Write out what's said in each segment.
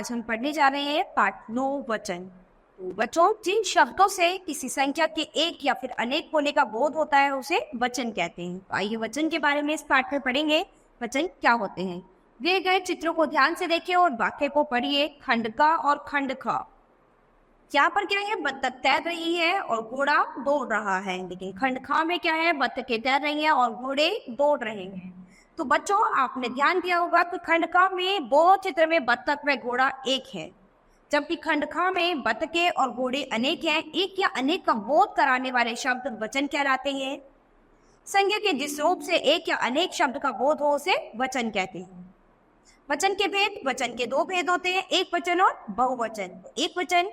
आज हम पढ़ने जा रहे हैं पाठ 9 वचन। तो बच्चों, जिन शब्दों से किसी संख्या के एक या फिर अनेक होने का बोध होता है उसे वचन कहते हैं। तो आइए वचन के बारे में इस पाठ में पढ़ेंगे। वचन क्या होते हैं? दिए गए चित्रों को ध्यान से देखिए और वाक्य को पढ़िए। खंड का और खंड ख। यहाँ पर क्या है? बत्तख तैर रही है और घोड़ा दौड़ रहा है। लेकिन खंड खा में क्या है? बत्तखें तैर रही हैं और घोड़े दौड़ रहे हैं। तो बच्चों, आपने ध्यान दिया होगा कि खंड खा में बहु चित्र में बत्तख व घोड़ा एक है, जबकि खंड खा में बत्तखें और घोड़े अनेक हैं। एक या अनेक का बोध कराने वाले शब्द वचन कहलाते हैं। संज्ञा के जिस रूप से एक या अनेक शब्द का बोध हो उसे वचन कहते हैं। वचन के भेद, वचन के दो भेद होते हैं, एक वचन और बहुवचन। एक वचन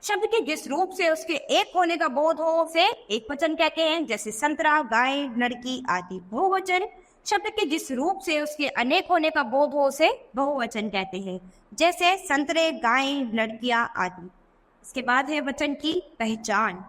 शब्द के जिस रूप से उसके एक होने का बोध हो उसे एक वचन कहते हैं, जैसे संतरा, गाय, लड़की आदि। बहुवचन शब्द के जिस रूप से उसके अनेक होने का बोध हो उसे बहुवचन कहते हैं, जैसे संतरे, गाय, लड़कियां आदि। इसके बाद है वचन की पहचान।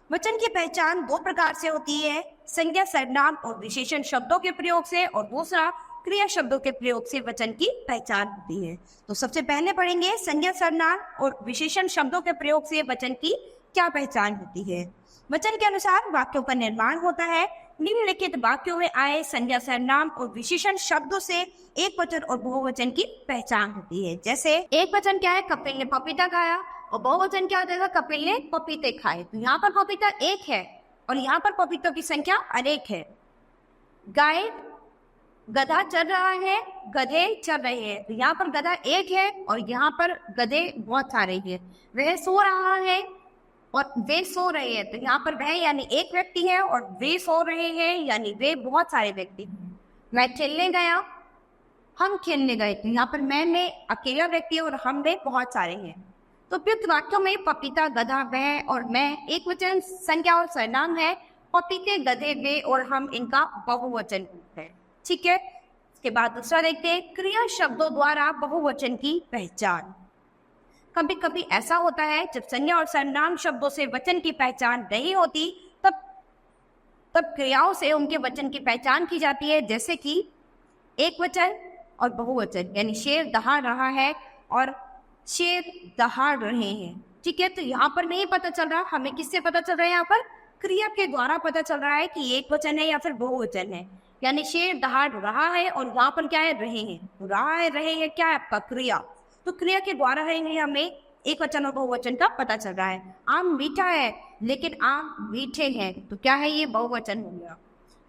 वचन की पहचान दो प्रकार से होती है, संज्ञा, सर्वनाम और विशेषण शब्दों के प्रयोग से, और दूसरा क्रिया शब्दों के प्रयोग से वचन की पहचान होती है। तो सबसे पहले पढ़ेंगे संज्ञा, सर्वनाम और विशेषण शब्दों के प्रयोग से वचन की क्या पहचान होती है। वचन के अनुसार वाक्यों का निर्माण होता है। निम्नलिखित वाक्यों में आए संज्ञा, सर्वनाम और विशेषण शब्दों से एक वचन और बहुवचन की पहचान होती है। जैसे एक वचन क्या है? कपिल ने पपीता खाया, और बहुवचन क्या हो जाएगा? कपिल ने पपीते खाए। तो यहाँ पर पपीता एक है और यहाँ पर पपीतों की संख्या अनेक है। गाय, गधा चल रहा है, गधे चल रहे हैं। तो यहाँ पर गधा एक है और यहाँ पर गधे बहुत सारे हैं। वह सो रहा है और वे सो रहे हैं। तो यहाँ पर वह यानी एक व्यक्ति है और वे सो रहे हैं यानी वे बहुत सारे व्यक्ति हैं। मैं खेलने गया, हम खेलने गए। तो यहाँ पर मैं में अकेला व्यक्ति है और हम में बहुत सारे हैं। तो उपयुक्त वाक्यों में पपीता, गधा, वह और मैं एक वचन संज्ञा और सर्वनाम है। पपीते, गधे, वे और हम इनका बहुवचन है। ठीक है। इसके बाद दूसरा देखते हैं, क्रिया शब्दों द्वारा बहुवचन की पहचान। कभी कभी ऐसा होता है जब संज्ञा और सर्वनाम शब्दों से वचन की पहचान नहीं होती, तब क्रियाओं से उनके वचन की पहचान की जाती है। जैसे कि एक वचन और बहुवचन, यानी शेर दहाड़ रहा है और शेर दहाड़ रहे हैं। ठीक है। तो यहाँ पर नहीं पता चल रहा, हमें किससे पता चल रहा है? यहाँ पर क्रिया के द्वारा पता चल रहा है कि एक वचन है या फिर बहुवचन है। यानी शेर दहाड़ रहा है और यहाँ पर क्या है? रहे हैं। रहा है, रहे हैं, क्या है आपका? क्रिया। तो क्रिया के द्वारा है हमें एक वचन और बहुवचन का पता चल रहा है। आम मीठा है लेकिन आम मीठे हैं। तो क्या है? ये बहुवचन हो गया।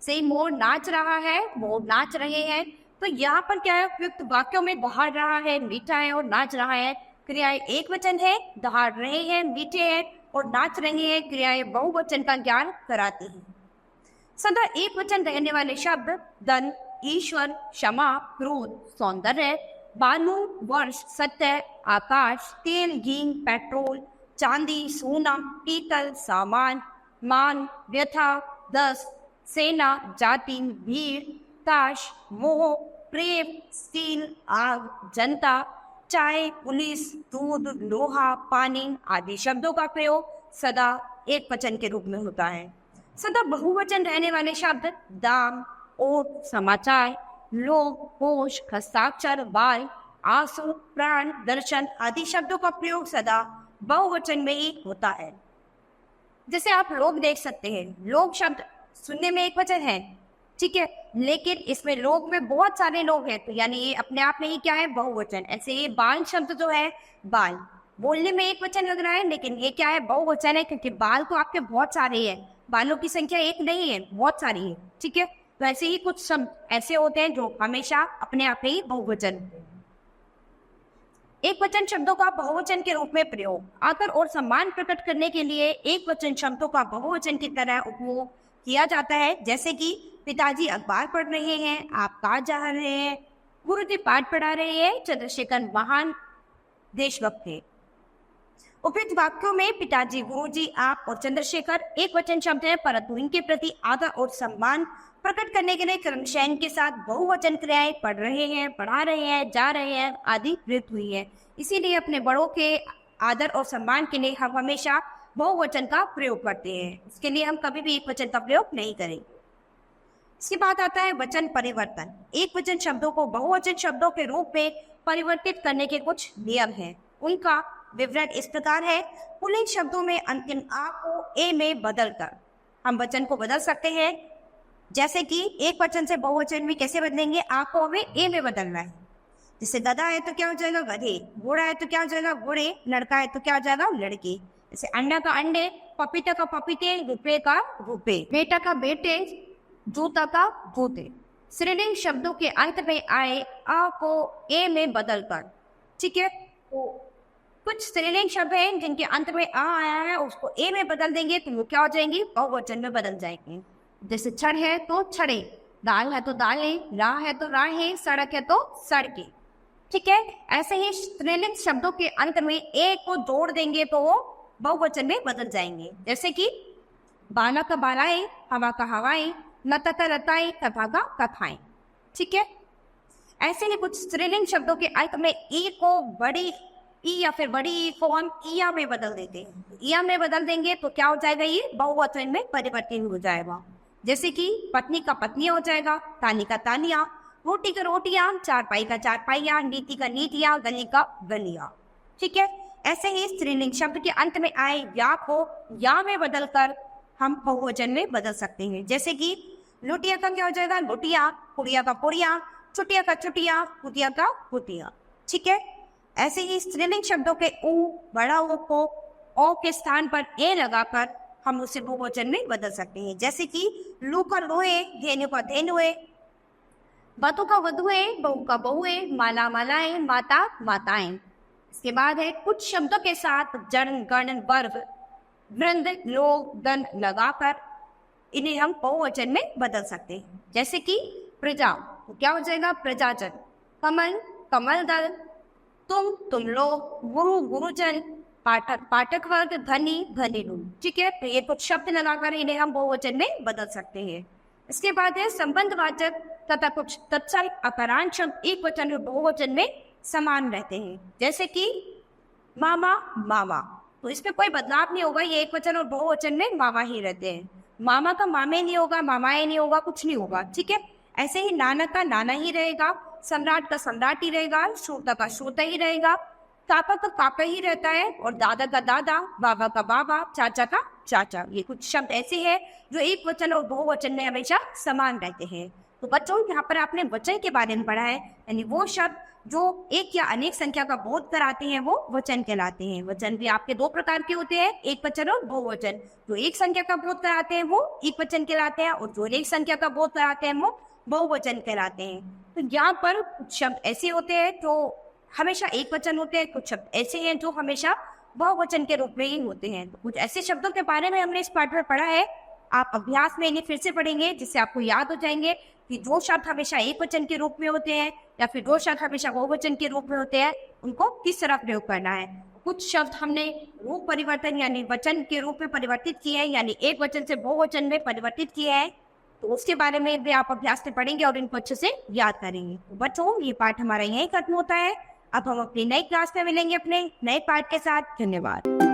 से मोर नाच रहा है, मोर नाच रहे हैं। तो यहाँ पर क्या है? उपयुक्त वाक्यों में दहाड़ रहा है, मीठा है और नाच रहा है, क्रियाएं एक वचन है। दहाड़ रहे हैं, मीठे हैं और नाच रहे हैं, क्रियाएं बहुवचन का ज्ञान कराती हैं। सदा एक वचन रहने वाले शब्द धन, ईश्वर, क्षमा, क्रोध, सौंदर्य, बानु, वर्ष, सत्य, आकाश, तेल, घी, पेट्रोल, चांदी, सोना, पीतल, सामान, मान, व्यथा, दस, सेना, जाति, भीड़, ताश, मोह, प्रेम, स्टील, आग, जनता, चाय, पुलिस, दूध, लोहा, पानी आदि शब्दों का प्रयोग सदा एक वचन के रूप में होता है। सदा बहुवचन रहने वाले शब्द दाम, ओट, समाचार, लोभ, होश, हस्ताक्षर, बाल, आंसू, प्राण, दर्शन आदि शब्दों का प्रयोग सदा बहुवचन में ही होता है। जैसे आप लोग देख सकते हैं, लोग शब्द सुनने में एक वचन है, ठीक है, लेकिन इसमें लोग में बहुत सारे लोग हैं, तो यानी ये अपने आप में ही क्या है? बहुवचन। ऐसे ये बाल शब्द जो है, बाल बोलने में एक वचन लग रहा है लेकिन ये क्या है? बहुवचन है, क्योंकि बाल तो आपके बहुत सारे हैं। बालों की संख्या एक नहीं है, बहुत सारी है। ठीक है। तो ऐसे ही कुछ शब्द ऐसे होते हैं जो हमेशा अपने आप में ही बहुवचन होते हैं। एक वचन शब्दों का बहुवचन के रूप में प्रयोग आदर और सम्मान प्रकट करने के लिए एक वचन शब्दों का बहुवचन की तरह उपयोग किया जाता है। जैसे कि पिताजी अखबार पढ़ रहे हैं, आप कार जा रहे हैं, गुरुजी पाठ पढ़ा रहे हैं, चंद्रशेखर महान देशभक्त थे। उपयुक्त वाक्यों में पिताजी, गुरुजी, आप और चंद्रशेखर एक वचन शब्द है, परंतु इनके प्रति आदर और सम्मान प्रकट करने के लिए क्रमशः के साथ बहुवचन क्रियाएं पढ़ रहे हैं, पढ़ा रहे हैं, जा रहे हैं आदि प्रयुक्त हुई है। इसीलिए अपने बड़ों के आदर और सम्मान के लिए हम हमेशा बहुवचन का प्रयोग करते हैं। इसके लिए हम कभी भी एक वचन का प्रयोग नहीं करेंगे। इसके बाद आता है वचन परिवर्तन। एक वचन शब्दों को बहुवचन शब्दों के रूप में परिवर्तित करने के कुछ नियम हैं। उनका विवरण इस प्रकार है। पुल्लिंग शब्दों में अंतिम आ को ए में बदलकर हम वचन को बदल सकते हैं। जैसे कि एक वचन से बहुवचन में कैसे बदलेंगे, आ को हमें ए में बदलना है। जैसे गधा है तो क्या हो जाएगा गधे, घोड़ा है तो क्या हो जाएगा घोड़े, लड़का है तो क्या हो जाएगा लड़के। जैसे अंडा का अंडे, पपीता का पपीते, रुपये का रुपये, बेटा का बेटे, जूता का जूते। स्त्रीलिंग शब्दों के अंत में आए आ को ए में बदलकर, ठीक है। तो कुछ स्त्रीलिंग शब्द हैं जिनके अंत में आ आया है, उसको ए में बदल देंगे तो वो क्या हो जाएंगे, बहुवचन में बदल जाएंगे। जैसे छड़ है तो छड़े, दाल है तो दालें, राह है तो राहें, सड़क है तो सड़कें, ठीक है। ऐसे ही स्त्रीलिंग शब्दों के अंत में ए को जोड़ देंगे तो वो बहुवचन में बदल जाएंगे। जैसे कि बाला का बालाएं, हवा का हवाएं, लता का लताएं, कथा का कथाएं, ठीक है। ऐसे ही कुछ स्त्रीलिंग शब्दों के अंत में ई को बड़ी ई या फिर बड़ी ई को हम इया में बदल देते हैं। इया में बदल देंगे तो क्या हो जाएगा, ये बहुवचन में परिवर्तित हो जाएगा। जैसे कि पत्नी का पत्नियां हो जाएगा, तानी का तानिया, रोटी का रोटियां, चारपाई का चारपाइयां, नीति का नीतियां, गली का गलियां, ठीक है। ऐसे ही स्त्रीलिंग शब्द के अंत में आए या को या में बदलकर हम बहुवचन में बदल सकते हैं। जैसे कि लुटिया का क्या हो जाएगा लुटिया, पुड़िया का पुड़िया, चुटिया का चुटिया, कुतिया का कुतिया, ठीक है। ऐसे ही स्त्रीलिंग शब्दों के ऊ, बड़ा ऊ को ओ के स्थान पर ए लगाकर हम उसे बहुवचन में बदल सकते हैं। जैसे कि लू का लोहे, धेनु का धेनुए, बतू का वधुए, बहू का बहुए, माला मालाएं, माता माताएं। इसके बाद है कुछ शब्दों के साथ जन गण वर्ग वृंद लोग गण लगाकर इन्हें हम बहुवचन में बदल सकते हैं। जैसे कि प्रजा तो क्या हो जाएगा प्रजाजन, कमल कमल दल, तुम लोग, गुरु गुरुजन, पाठक पाठक वर्ग, धनी धनी लोग, ठीक है। तो ये कुछ शब्द लगाकर इन्हें हम बहुवचन में बदल सकते हैं। इसके बाद है संबंधवाचक तथा कुछ तत्सम अपरांत शब्द एक वचन और बहुवचन में समान रहते हैं। जैसे कि मामा मामा, तो इसमें कोई बदलाव नहीं होगा, ये एक वचन और बहुवचन में मामा ही रहते हैं। मामा का मामे नहीं होगा, मामाए नहीं होगा, कुछ नहीं होगा, ठीक है। ऐसे ही नाना का नाना ही रहेगा, सम्राट का सम्राट ही रहेगा, श्रोता का श्रोता ही रहेगा, काका का काका ही रहता है, और दादा का दादा, बाबा का बाबा, चाचा का चाचा। ये कुछ शब्द ऐसे हैं जो एक वचन और बहुवचन में हमेशा समान रहते हैं। तो बच्चों यहाँ पर आपने वचन के बारे में पढ़ा है, यानी वो शब्द जो एक या अनेक संख्या का बोध कराते हैं वो वचन कहलाते हैं। वचन भी आपके दो प्रकार के होते हैं, एक वचन और बहुवचन। जो एक संख्या का बोध कराते हैं वो एक वचन कहलाते हैं, और जो एक संख्या का बोध कराते हैं वो बहुवचन कहलाते हैं। तो यहाँ पर कुछ शब्द ऐसे होते हैं जो हमेशा एक वचन होते हैं, कुछ शब्द ऐसे हैं जो हमेशा बहुवचन के रूप में ही होते हैं। तो कुछ ऐसे शब्दों के बारे में हमने इस पाठ में पढ़ा है। आप अभ्यास में इन्हें फिर से पढ़ेंगे जिससे आपको याद हो जाएंगे कि जो शब्द हमेशा एक वचन के रूप में होते हैं या फिर जो शब्द हमेशा बहुवचन के रूप में होते हैं उनको किस तरह प्रयोग करना है। कुछ शब्द हमने रूप परिवर्तन यानी वचन के रूप में परिवर्तित किए हैं, यानी एक वचन से बहुवचन में परिवर्तित किए हैं, तो उसके बारे में भी आप अभ्यास में पढ़ेंगे और इनको अच्छे से याद करेंगे। तो बच्चों ये पाठ हमारा यहीं खत्म होता है। अब हम अपनी नई क्लास में मिलेंगे अपने नए पाठ के साथ। धन्यवाद।